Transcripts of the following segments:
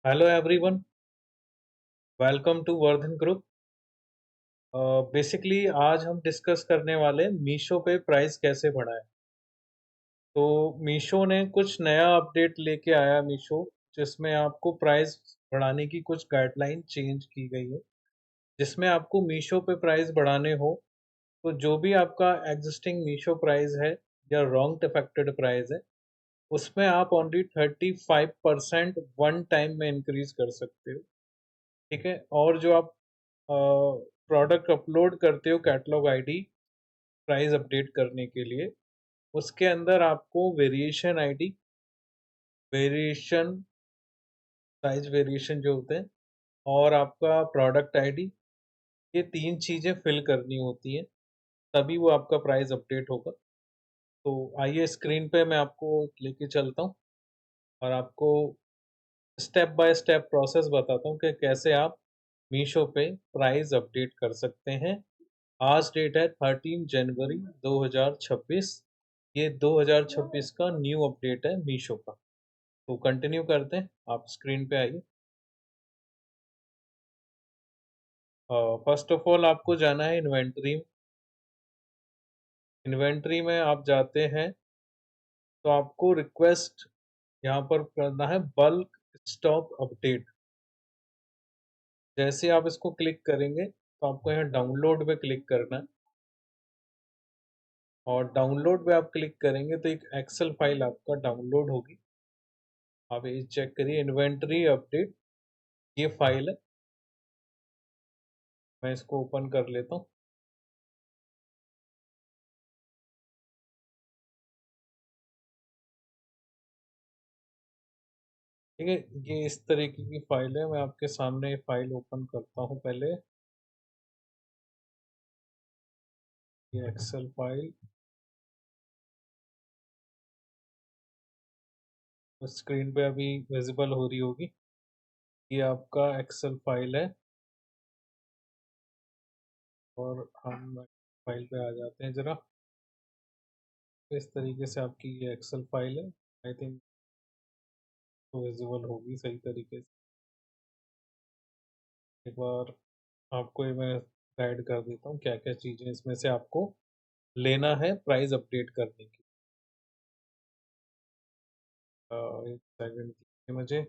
Hello everyone, welcome to Vardhan group. Basically आज हम discuss करने वाले मीशो पे प्राइस कैसे बढ़ाएं। तो मीशो ने कुछ नया अपडेट लेके आया मीशो, जिसमें आपको प्राइस बढ़ाने की कुछ गाइडलाइन चेंज की गई है। जिसमें आपको मीशो पे प्राइस बढ़ाने हो तो जो भी आपका एग्जिस्टिंग मीशो प्राइस है या रॉन्ग अफेक्टेड प्राइस है, उसमें आप ओनली 35% वन टाइम में इंक्रीज कर सकते हो। ठीक है। और जो आप प्रोडक्ट अपलोड करते हो कैटलॉग आईडी प्राइस अपडेट करने के लिए, उसके अंदर आपको variation ID, variation size variation जो होते हैं, और आपका प्रोडक्ट आईडी, ये तीन चीज़ें फिल करनी होती हैं, तभी वो आपका प्राइस अपडेट होगा। तो आइए स्क्रीन पे मैं आपको लेके चलता हूँ और आपको स्टेप बाय स्टेप प्रोसेस बताता हूँ कि कैसे आप मीशो पे प्राइस अपडेट कर सकते हैं। आज डेट है 13 जनवरी 2026। ये 2026 का न्यू अपडेट है मीशो का। तो कंटिन्यू करते हैं, आप स्क्रीन पे आइए। फर्स्ट ऑफ ऑल आपको जाना है इन्वेंट्री। इन्वेंट्री में आप जाते हैं तो आपको रिक्वेस्ट यहाँ पर करना है बल्क स्टॉक अपडेट। जैसे आप इसको क्लिक करेंगे तो आपको यहाँ डाउनलोड पे क्लिक करना है, और डाउनलोड पे आप क्लिक करेंगे तो एक एक्सेल फाइल आपका डाउनलोड होगी। आप ये चेक करिए, इन्वेंट्री अपडेट, ये फाइल है। मैं इसको ओपन कर लेता हूँ। ठीक है, ये इस तरीके की फाइल है। मैं आपके सामने ये फाइल ओपन करता हूँ पहले। ये एक्सेल फाइल स्क्रीन पे अभी विजिबल हो रही होगी। ये आपका एक्सेल फाइल है, और हम फाइल पे आ जाते हैं जरा। इस तरीके से आपकी ये एक्सेल फाइल है। आई थिंक तो विजिबल होगी सही तरीके से। एक बार आपको ये मैं गाइड कर देता हूँ क्या क्या चीज़ें इसमें से आपको लेना है प्राइस अपडेट करने की। एक सेकंड दीजिए मुझे।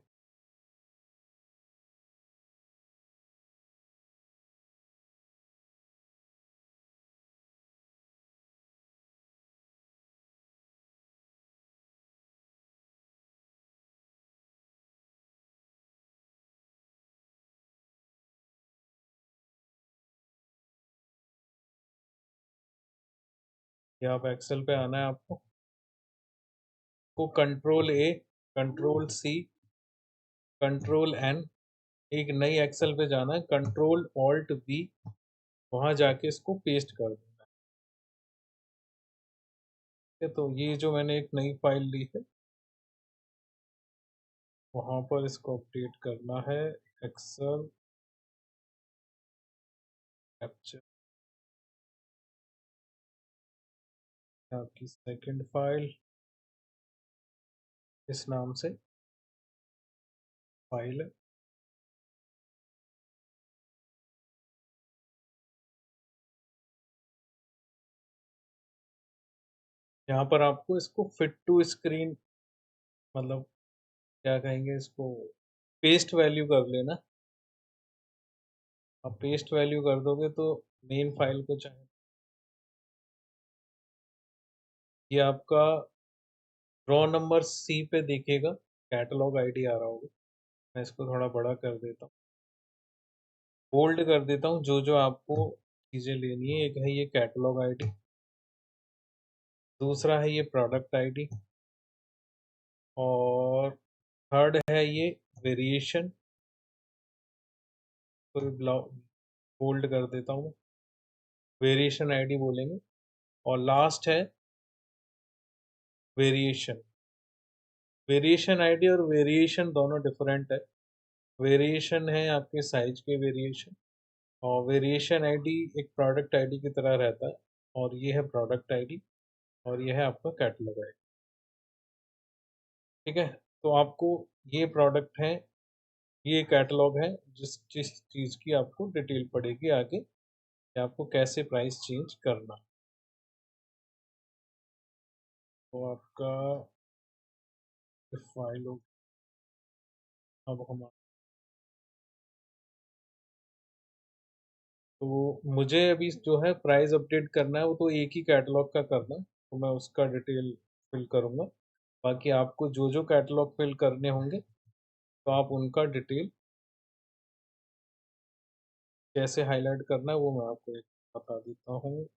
ये आप एक्सेल पे आना है आपको। को control A, control C, control N, एक नई एक्सेल पे जाना है, कंट्रोल ऑल्ट बी, वहां जाके इसको पेस्ट कर देना है। ठीक है, तो ये जो मैंने एक नई फाइल ली है, वहां पर इसको अपडेट करना है। एक्सेल कैप्चर, आपकी सेकंड फाइल इस नाम से फाइल है। यहाँ पर आपको इसको फिट टू स्क्रीन, मतलब क्या कहेंगे इसको, पेस्ट वैल्यू कर लेना। आप पेस्ट वैल्यू कर दोगे तो मेन फाइल को चाहे, ये आपका रॉ नंबर सी पे दिखेगा, कैटलॉग आईडी आ रहा होगा। मैं इसको थोड़ा बड़ा कर देता हूँ, बोल्ड कर देता हूँ। जो जो आपको चीज़ें लेनी है, एक है ये कैटलॉग आईडी, दूसरा है ये प्रोडक्ट आईडी, और थर्ड है ये वेरिएशन, तो बोल्ड कर देता हूँ, वेरिएशन आईडी बोलेंगे। और लास्ट है वेरिएशन। वेरिएशन आईडी और वेरिएशन दोनों डिफरेंट है। वेरिएशन है आपके साइज के वेरिएशन, और वेरिएशन आईडी एक प्रोडक्ट आईडी की तरह रहता है, और ये है प्रोडक्ट आईडी, और ये है आपका कैटलॉग आईडी। ठीक है, तो आपको ये प्रोडक्ट है ये कैटलॉग है जिस जिस चीज़ की आपको डिटेल पड़ेगी आगे कि आपको कैसे प्राइस चेंज करना। तो आपका फाइल हो, अब हम, तो मुझे अभी जो है प्राइस अपडेट करना है वो तो एक ही कैटलॉग का करना है, तो मैं उसका डिटेल फिल करूँगा। बाकी आपको जो जो कैटलॉग फिल करने होंगे तो आप उनका डिटेल कैसे हाईलाइट करना है वो मैं आपको एक बता देता हूँ।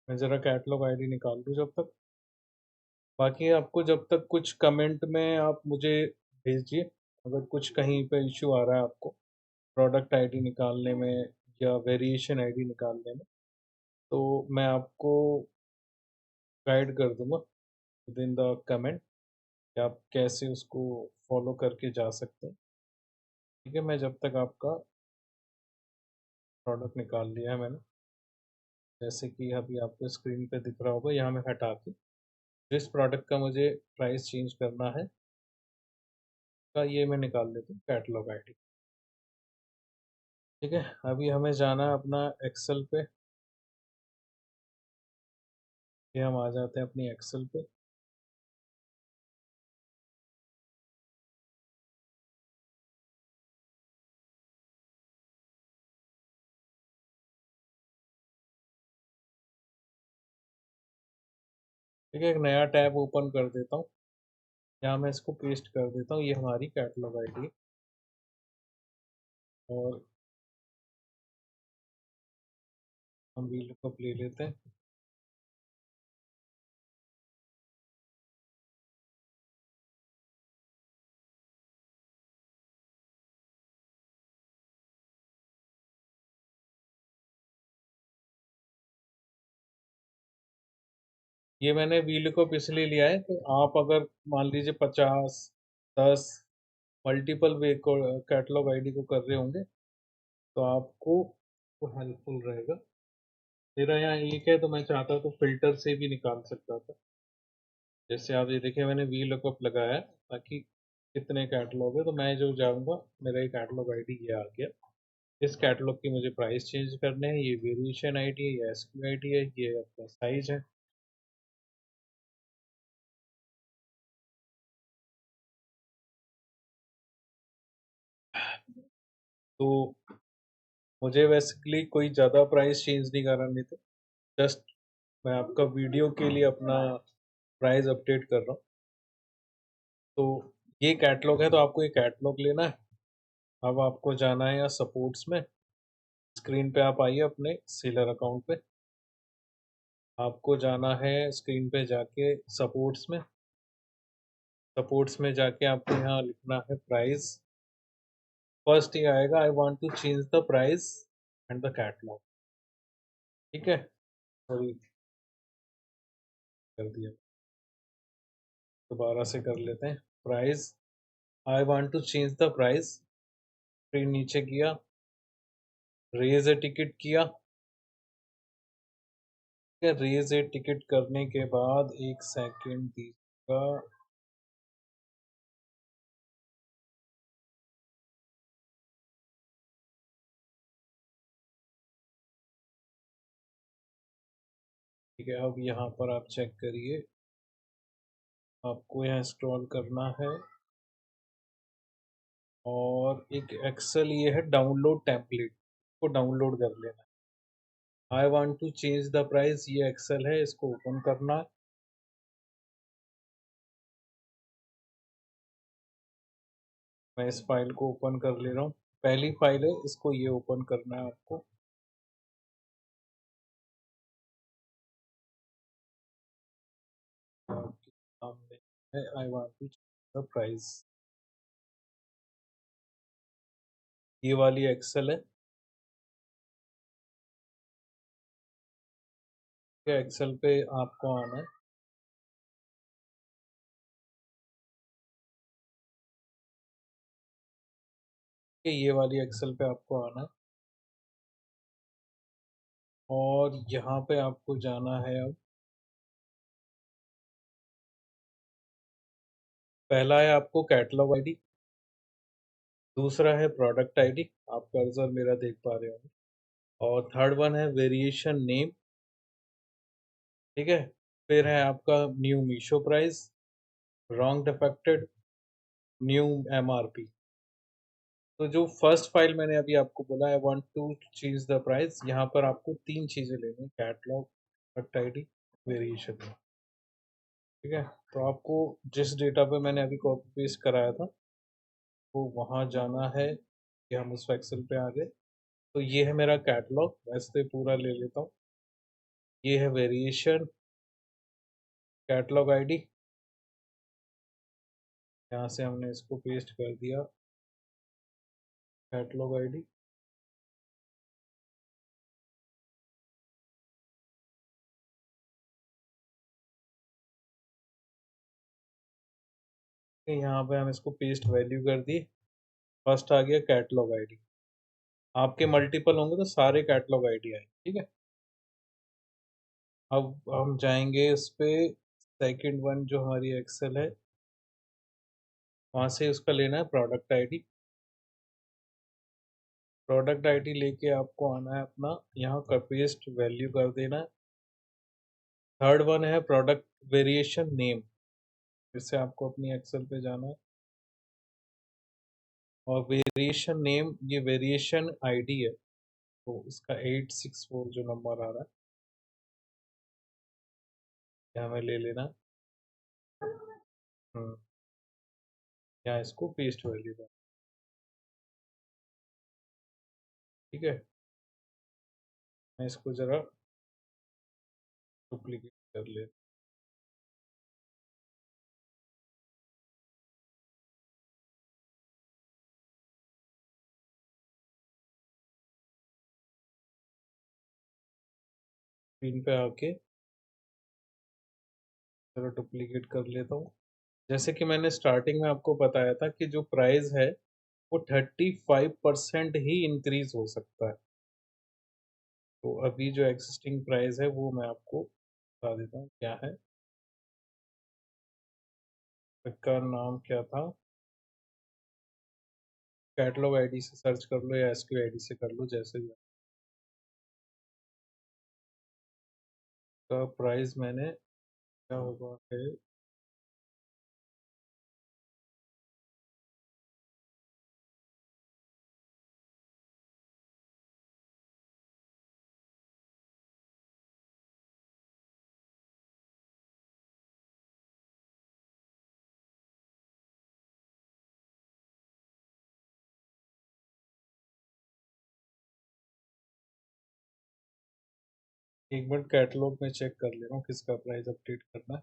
मैं ज़रा कैटलॉग आईडी निकाल दूँ जब तक। बाकी आपको जब तक कुछ कमेंट में आप मुझे भेजिए, अगर कुछ कहीं पे इश्यू आ रहा है आपको प्रोडक्ट आईडी निकालने में या वेरिएशन आईडी निकालने में, तो मैं आपको गाइड कर दूँगा विद इन द कमेंट कि आप कैसे उसको फॉलो करके जा सकते हैं। ठीक है, मैं जब तक आपका प्रोडक्ट निकाल लिया है मैंने, जैसे कि अभी आपको स्क्रीन पे दिख रहा होगा, यहाँ मैं हटा के जिस प्रोडक्ट का मुझे प्राइस चेंज करना है का ये मैं निकाल लेता हूँ कैटलॉग आईडी। ठीक है, अभी हमें जाना है अपना एक्सेल पे। ये हम आ जाते हैं अपनी एक्सेल पे। ठीक है, एक नया टैब ओपन कर देता हूँ। यहाँ मैं इसको पेस्ट कर देता हूँ, ये हमारी कैटलॉग आईडी है। और हम वी लुकअप ले लेते हैं। ये मैंने वी लुकअप इसलिए लिया है कि आप अगर मान लीजिए 50, 10 मल्टीपल वे को कैटलॉग आईडी को कर रहे होंगे तो आपको वो हेल्पफुल रहेगा। मेरा यहाँ एक है तो मैं चाहता तो फिल्टर से भी निकाल सकता था। जैसे आप ये देखिए मैंने वी लुकअप लगाया है ताकि कितने कैटलॉग है, तो मैं जो जाऊँगा मेरा ये कैटलॉग आईडी ये आ गया। इस कैटलॉग की मुझे प्राइस चेंज करने हैं, ये वेरिएशन आईडी है, ये एसक्यू आईडी है, ये आपका साइज है। तो मुझे बेसिकली कोई ज़्यादा प्राइस चेंज नहीं करनी थी, जस्ट मैं आपका वीडियो के लिए अपना प्राइस अपडेट कर रहा हूँ। तो ये कैटलॉग है तो आपको ये कैटलॉग लेना है। अब आपको जाना है या सपोर्ट्स में, स्क्रीन पे आप आइए अपने सेलर अकाउंट पे। आपको जाना है स्क्रीन पे जाके सपोर्ट्स में, सपोर्ट्स में जाके आपको यहाँ लिखना है प्राइस। फर्स्ट ये आएगा I want to change the price and the catalog. ठीक है, सॉरी कर दिया, दोबारा से कर लेते हैं। Price, I want to change the price, फिर नीचे किया, रेज ए टिकट किया। ठीक है, रेज ए टिकट करने के बाद एक सेकंड दीजिएगा। ठीक है, अब यहाँ पर आप चेक करिए, आपको यहाँ स्क्रॉल करना है और एक एक्सेल ये है डाउनलोड टेम्पलेट को डाउनलोड कर लेना। I want to change the price, ये एक्सेल है, इसको ओपन करना है। मैं इस फाइल को ओपन कर ले रहा हूँ, पहली फाइल है, इसको ये ओपन करना है आपको। आपके सामने है I want to change the price, ये वाली एक्सेल है। एक्सेल पे आपको आना है। कि ये वाली एक्सेल पे आपको आना है और यहाँ पे आपको जाना है अब। पहला है आपको कैटलॉग आईडी, दूसरा है प्रोडक्ट आईडी, आप कर्सर मेरा देख पा रहे हो, और थर्ड वन है वेरिएशन नेम। ठीक है, फिर है आपका new Meesho price, wrong defected, new MRP. तो जो फर्स्ट फाइल मैंने अभी आपको बोला है, want to change the price, यहाँ पर आपको तीन चीजें लेनी है, कैटलॉग, प्रोडक्ट आईडी, वेरिएशन। ठीक है, तो आपको जिस डेटा पे मैंने अभी कॉपी पेस्ट कराया था वो वहाँ जाना है, कि हम उस एक्सेल पे आ गए। तो ये है मेरा कैटलॉग, वैसे पूरा ले लेता हूँ। ये है वेरिएशन, कैटलॉग आईडी, यहाँ से हमने इसको पेस्ट कर दिया, कैटलॉग आईडी। यहाँ पे हम इसको पेस्ट वैल्यू कर दी, फर्स्ट आ गया कैटलॉग आईडी। आपके मल्टीपल होंगे तो सारे कैटलॉग आईडी आएंगे। ठीक है, अब हम जाएंगे इस पे, सेकंड वन जो हमारी एक्सेल है, वहाँ से उसका लेना है प्रोडक्ट आईडी। प्रोडक्ट आईडी लेके आपको आना है अपना, यहाँ का पेस्ट वैल्यू कर देना है। थर्ड वन है प्रोडक्ट वेरिएशन नेम, फिर से आपको अपनी एक्सेल पे जाना है, और वेरिएशन नेम ये वेरिएशन आईडी है, तो इसका 864 जो नंबर आ रहा है ये हमें ले लेना है। यहाँ इसको पेस्ट वैल्यू का। ठीक है, मैं इसको जरा डुप्लीकेट कर ले, स्क्रीन पे आके जरा डुप्लीकेट कर लेता हूँ। जैसे कि मैंने स्टार्टिंग में आपको बताया था कि जो प्राइस है वो 35% ही इंक्रीज हो सकता है। तो अभी जो एग्जिस्टिंग प्राइस है वो मैं आपको बता देता हूँ क्या है। इसका नाम क्या था, कैटलॉग आईडी से सर्च कर लो या एसक्यू आईडी से कर लो, जैसे भी। का प्राइस मैंने क्या होगा है, एक मिनट कैटलॉग में चेक कर ले रहा हूँ किसका प्राइस अपडेट करना है।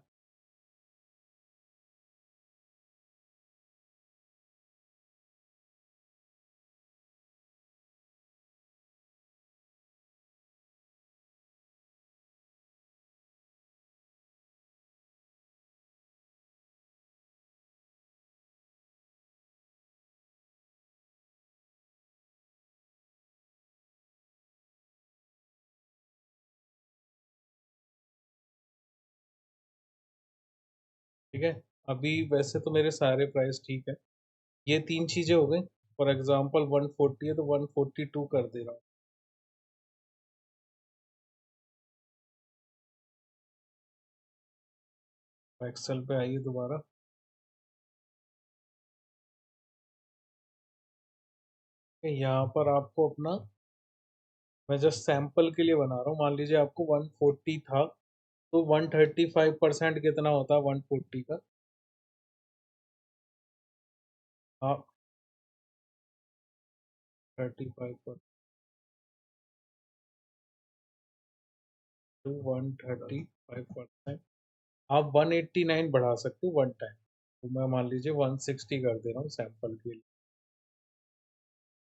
ठीक है, अभी वैसे तो मेरे सारे प्राइस ठीक है, ये तीन चीजें हो गई। फॉर एग्जांपल 140 है तो 142 कर दे रहा हूँ। एक्सेल पे आइए दोबारा, यहाँ पर आपको अपना, मैं जस्ट सैंपल के लिए बना रहा हूँ, मान लीजिए आपको 140 था, तो 135% कितना होता है 140 का। हाँ, 35% टू 135%, आप 189 बढ़ा सकते हो वन टाइम, तो मैं मान लीजिए 160 कर दे रहा हूँ सैंपल के लिए।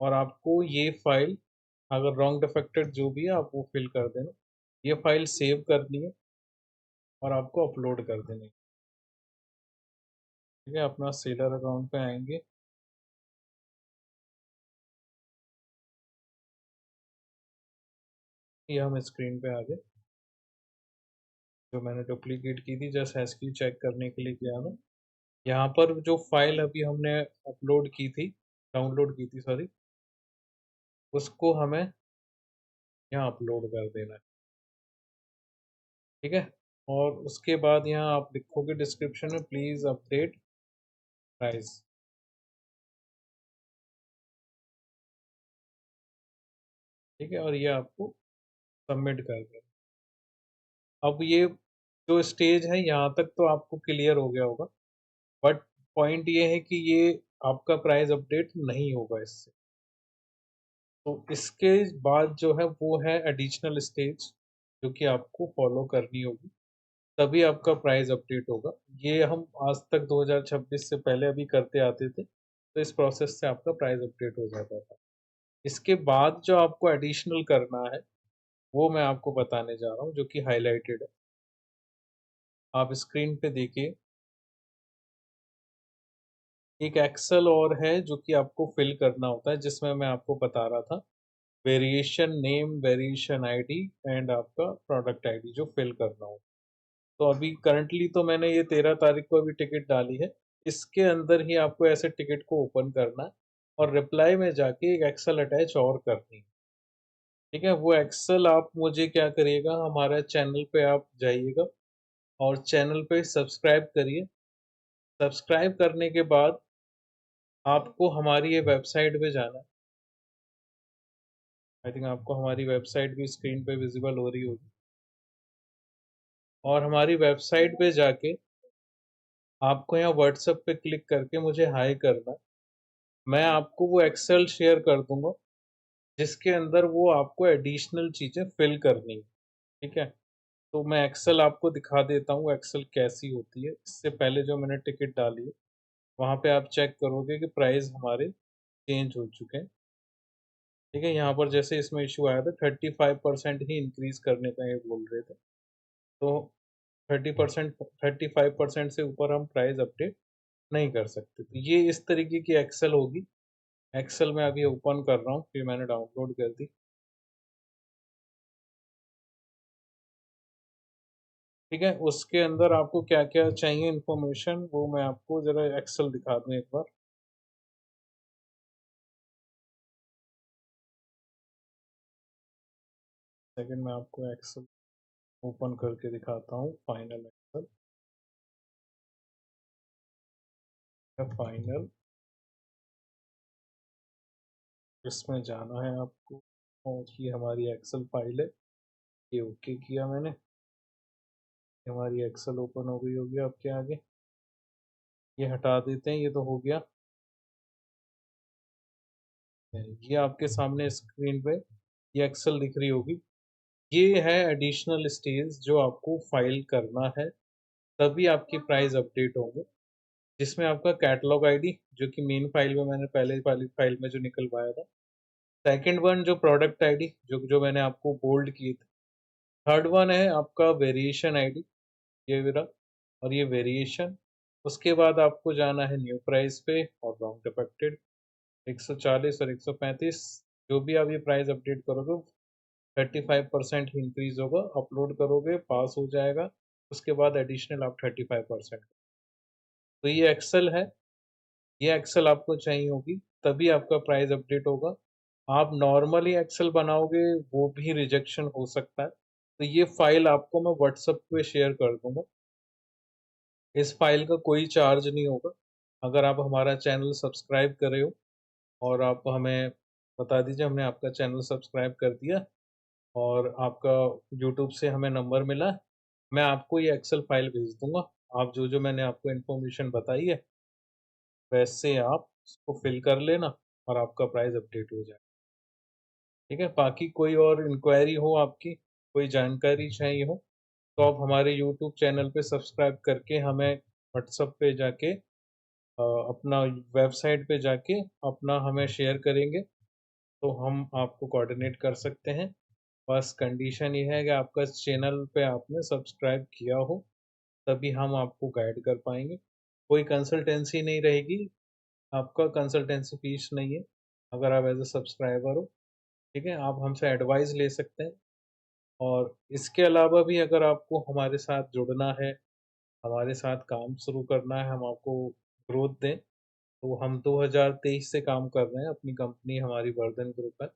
और आपको ये फाइल, अगर रॉन्ग डिफेक्टेड जो भी है आप वो फिल कर देना, ये फाइल सेव करनी है और आपको अपलोड कर देनी है। ठीक है, अपना सेलर अकाउंट पे आएंगे, ये हम स्क्रीन पे आ गए। जो मैंने डुप्लीकेट की थी जस्ट हैश की चेक करने के लिए किया था। यहाँ पर जो फाइल अभी हमने अपलोड की थी, डाउनलोड की थी सॉरी, उसको हमें यहाँ अपलोड कर देना है। ठीक है, और उसके बाद यहाँ आप लिखोगे डिस्क्रिप्शन में प्लीज अपडेट प्राइस। ठीक है, और ये आपको सबमिट कर देना। अब ये जो स्टेज है यहाँ तक तो आपको क्लियर हो गया होगा, बट पॉइंट ये है कि ये आपका प्राइस अपडेट नहीं होगा इससे। तो इसके बाद जो है वो है एडिशनल स्टेज, जो कि आपको फॉलो करनी होगी, तभी आपका प्राइस अपडेट होगा। ये हम आज तक 2026 से पहले अभी करते आते थे, तो इस प्रोसेस से आपका प्राइस अपडेट हो जाता था। इसके बाद जो आपको एडिशनल करना है वो मैं आपको बताने जा रहा हूँ, जो कि हाईलाइटेड है। आप स्क्रीन पे देखिए, एक एक्सेल और है जो कि आपको फिल करना होता है, जिसमें मैं आपको बता रहा था variation name, variation ID and आपका प्रोडक्ट आईडी जो फिल करना हो। तो अभी करंटली तो मैंने ये 13 तारीख को अभी टिकट डाली है। इसके अंदर ही आपको ऐसे टिकट को ओपन करना है और रिप्लाई में जाके एक एक्सेल अटैच और करनी है। ठीक है, वो एक्सेल आप मुझे क्या करिएगा, हमारे चैनल पे आप जाइएगा और चैनल पे सब्सक्राइब करिए। सब्सक्राइब करने के बाद आपको हमारी ये वेबसाइट पे जाना है। आई थिंक आपको हमारी वेबसाइट भी स्क्रीन पे विजिबल हो रही होगी। और हमारी वेबसाइट पे जाके आपको यहाँ व्हाट्सएप पे क्लिक करके मुझे हाई करना है। मैं आपको वो एक्सेल शेयर कर दूंगा जिसके अंदर वो आपको एडिशनल चीज़ें फिल करनी है। ठीक है, तो मैं एक्सेल आपको दिखा देता हूँ एक्सेल कैसी होती है। इससे पहले जो मैंने टिकट डाली है वहाँ पे आप चेक करोगे कि प्राइस हमारे चेंज हो चुके हैं। ठीक है, यहाँ पर जैसे इसमें इशू आया था 35% ही इंक्रीज करने का ये बोल रहे थे, तो 30%, 35% से ऊपर हम प्राइस अपडेट नहीं कर सकते। तो ये इस तरीके की एक्सेल होगी। एक्सेल में अभी ओपन कर रहा हूँ, फिर मैंने डाउनलोड कर दी। ठीक है, उसके अंदर आपको क्या क्या चाहिए इन्फॉर्मेशन, वो मैं आपको जरा एक्सेल दिखा दूँ एक बार। सेकंड में आपको एक्सेल ओपन करके दिखाता हूँ, फाइनल एक्सेल या फाइनल। इसमें जाना है आपको और ये हमारी एक्सेल फाइल है। ये ओके किया मैंने, हमारी एक्सेल ओपन हो गई होगी आपके आगे। ये हटा देते हैं, ये तो हो गया। ये आपके सामने स्क्रीन पे ये एक्सेल दिख रही होगी। ये है एडिशनल स्टेज जो आपको फाइल करना है, तभी आपकी प्राइस अपडेट होंगे। जिसमें आपका कैटलॉग आईडी, जो कि मेन फाइल में मैंने पहले वाली फाइल में जो निकलवाया था। सेकंड वन जो प्रोडक्ट आईडी, जो जो मैंने आपको बोल्ड किए थे। थर्ड वन है आपका वेरिएशन आईडी, ये मेरा, और ये वेरिएशन। उसके बाद आपको जाना है न्यू प्राइस पे और राउंड अफेक्टेड 140 और 135। जो भी आप ये प्राइस अपडेट करोगे 35% ही इंक्रीज होगा। अपलोड करोगे पास हो जाएगा, उसके बाद एडिशनल आप 35%। तो ये एक्सेल है, ये एक्सेल आपको चाहिए होगी, तभी आपका प्राइस अपडेट होगा। आप नॉर्मली एक्सेल बनाओगे वो भी रिजेक्शन हो सकता है, तो ये फाइल आपको मैं व्हाट्सएप पे शेयर कर दूंगा। इस फाइल का कोई चार्ज नहीं होगा। अगर आप हमारा चैनल सब्सक्राइब कर रहे हो और आप हमें बता दीजिए हमने आपका चैनल सब्सक्राइब कर दिया और आपका यूट्यूब से हमें नंबर मिला, मैं आपको ये एक्सेल फाइल भेज दूंगा। आप जो जो मैंने आपको इन्फॉर्मेशन बताई है वैसे आप उसको फिल कर लेना और आपका प्राइस अपडेट हो जाएगा। ठीक है, बाकी कोई और इंक्वायरी हो आपकी, कोई जानकारी चाहिए हो, तो आप हमारे यूट्यूब चैनल पे सब्सक्राइब करके हमें व्हाट्सएप पे जाके अपना वेबसाइट पे जाके अपना हमें शेयर करेंगे, तो हम आपको कोऑर्डिनेट कर सकते हैं। बस कंडीशन ये है कि आपका इस चैनल पे आपने सब्सक्राइब किया हो, तभी हम आपको गाइड कर पाएंगे। कोई कंसल्टेंसी नहीं रहेगी, आपका कंसल्टेंसी फीस नहीं है। अगर आप एज ए सब्सक्राइबर हो, ठीक है, आप हमसे एडवाइस ले सकते हैं। और इसके अलावा भी अगर आपको हमारे साथ जुड़ना है, हमारे साथ काम शुरू करना है, हम आपको ग्रोथ दें, तो हम 2023 से काम कर रहे हैं, अपनी कंपनी हमारी वर्धन ग्रुप है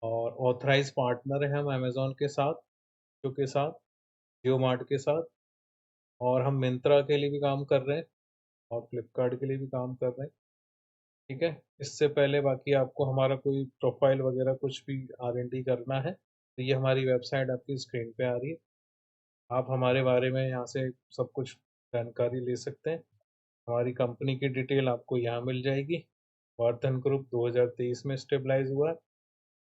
और ऑथराइज़्ड पार्टनर हैं हम अमेज़न के साथ, मीशो के साथ, जियो मार्ट के साथ और हम मिंत्रा के लिए भी काम कर रहे हैं और फ्लिपकार्ट के लिए भी काम कर रहे हैं, ठीक है? इससे पहले बाकी आपको हमारा कोई प्रोफ़ाइल वगैरह कुछ भी R&D करना है, तो ये हमारी वेबसाइट आपकी स्क्रीन पे आ रही है। आप हमारे बारे में यहाँ से सब कुछ जानकारी ले सकते हैं। हमारी कंपनी की डिटेल आपको यहाँ मिल जाएगी। वर्धन ग्रुप 2023 में स्टेबलाइज़ हुआ है।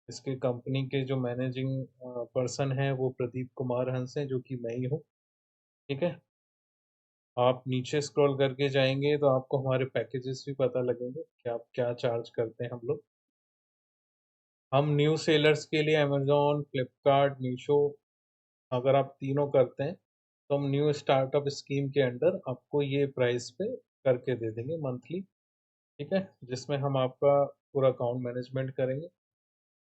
इसकी कंपनी के जो मैनेजिंग पर्सन हैं वो प्रदीप कुमार हंस हैं, जो कि मैं ही हूँ, ठीक है? आप नीचे स्क्रॉल करके जाएँगे तो आपको हमारे पैकेजेस भी पता लगेंगे कि आप क्या चार्ज करते हैं हम लोग। हम न्यू सेलर्स के लिए अमेज़न, फ्लिपकार्ट, मीशो अगर आप तीनों करते हैं, तो हम न्यू स्टार्टअप स्कीम के अंडर आपको ये प्राइस पे करके दे देंगे मंथली, ठीक है? जिसमें हम आपका पूरा अकाउंट मैनेजमेंट करेंगे।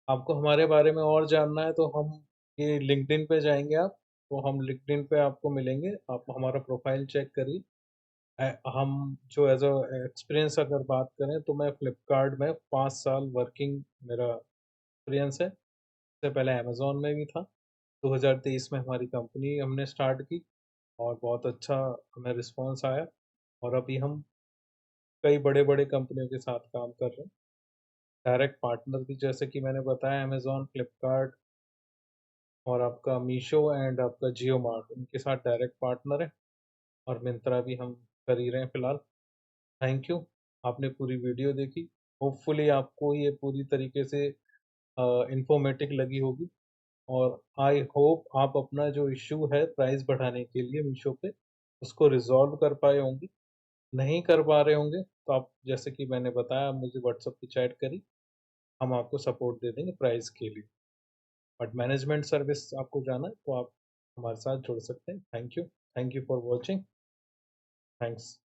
आपको हमारे बारे में और जानना है तो हम ये लिंक्डइन पे जाएँगे आप, तो हम लिंक्डइन पे आपको मिलेंगे। आप हमारा प्रोफ़ाइल चेक करिए। हम जो एज़ एक्सपीरियंस अगर बात करें तो मैं फ्लिपकार्ट में 5 साल वर्किंग मेरा एक्सपीरियंस है। इससे पहले अमेज़न में भी था। 2023 में हमारी कंपनी हमने स्टार्ट की और बहुत अच्छा हमें रिस्पॉन्स आया और अभी हम कई बड़े-बड़े कंपनियों के साथ काम कर रहे हैं। डायरेक्ट पार्टनर भी जैसे कि मैंने बताया अमेज़न, फ्लिपकार्ट और आपका मीशो एंड आपका जियो मार्ट उनके साथ डायरेक्ट पार्टनर है और मिंत्रा भी हम कर ही रहे हैं फिलहाल। थैंक यू, आपने पूरी वीडियो देखी। होपफुली आपको ये पूरी तरीके से इन्फॉर्मेटिव लगी होगी और आई होप आप अपना जो इश्यू है प्राइस बढ़ाने के लिए मीशो पे, उसको रिज़ॉल्व कर पाए होंगे। नहीं कर पा रहे होंगे, तो आप जैसे कि मैंने बताया, आप मुझे व्हाट्सएप पे चैट करिए, हम आपको सपोर्ट दे देंगे प्राइस के लिए। बट मैनेजमेंट सर्विस आपको जाना है, तो आप हमारे साथ जुड़ सकते हैं। Thank you for watching. Thanks.